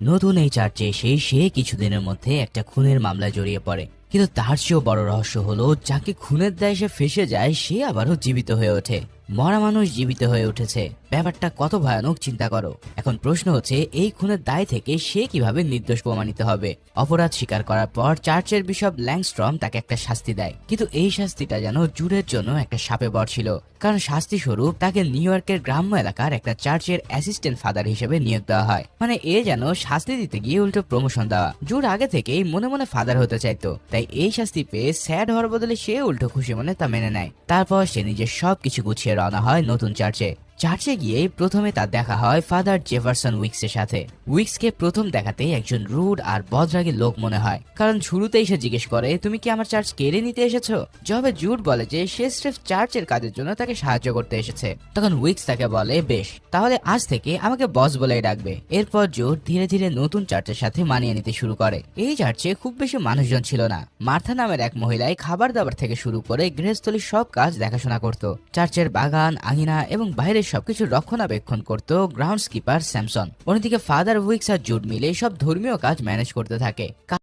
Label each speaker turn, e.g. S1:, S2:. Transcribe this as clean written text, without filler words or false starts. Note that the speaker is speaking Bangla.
S1: নতুন এই চার্চে এসে সে কিছুদিনের মধ্যে একটা খুনের মামলায় জড়িয়ে পড়ে, কিন্তু তার চেয়েও বড় রহস্য হলো যাকে খুনের দায়ে সে ফেঁসে যায় সে আবারও জীবিত হয়ে ওঠে। মরা মানুষ জীবিত হয়ে উঠেছে, ব্যাপারটা কত ভয়ানক চিন্তা করো। এখন প্রশ্ন হচ্ছে এই খুনের দায় থেকে সে কিভাবে নির্দোষ প্রমাণিত হবে। অপরাধ স্বীকার করার পর চার্চের বিশপ ল্যাংস্ট্রম তাকে একটা শাস্তি দেয়, কিন্তু এই শাস্তিটা যেন জুডের জন্য একটা শাপে বর ছিল, কারণ শাস্তি স্বরূপ তাকে নিউ ইয়র্কের গ্রাম্য এলাকার একটা চার্চের অ্যাসিস্ট্যান্ট ফাদার হিসেবে নিয়োগ দেওয়া হয়। মানে এ যেন শাস্তি দিতে গিয়ে উল্টো প্রমোশন দেওয়া। জুড আগে থেকেই মনে মনে ফাদার হতে চাইতো, তাই এই শাস্তি পেয়ে স্যাড হওয়ার বদলে সে উল্টো খুশি মনে তা মেনে নেয়। তারপর সে নিজের সবকিছু গুছিয়ে রওনা হয় নতুন চার্চে। চার্চে গিয়ে প্রথমে তার দেখা হয় ফাদার জেফারসন উইকসের সাথে। উইকসকে প্রথম দেখাতেই একজন রুড আর বদরাগী লোক মনে হয়, কারণ শুরুতেই সে জিজ্ঞেস করে, তুমি কি আমার চার্চ কেড়ে নিতে এসেছো? জবে জুড বলে যে সে স্রেফ চার্চের কাজের জন্য তাকে সাহায্য করতে এসেছে। তখন উইকস তাকে বলে, বেশ, তাহলে আজ থেকে আমাকে বস বলেই ডাকবে। এরপর জুড ধীরে ধীরে নতুন চার্চের সাথে মানিয়ে নিতে শুরু করে। এই চার্চে খুব বেশি মানুষজন ছিল না। মার্থা নামের এক মহিলাই খাবার দাবার থেকে শুরু করে গৃহস্থলীর সব কাজ দেখাশোনা করত। চার্চের বাগান, আঙিনা এবং বাইরের সবকিছু রক্ষণাবেক্ষণ করত গ্রাউন্ডস কিপার স্যামসন। অন্যদিকে ফাদার উইকস আর জুড মিলে সব ধর্মীয় কাজ ম্যানেজ করতে থাকে।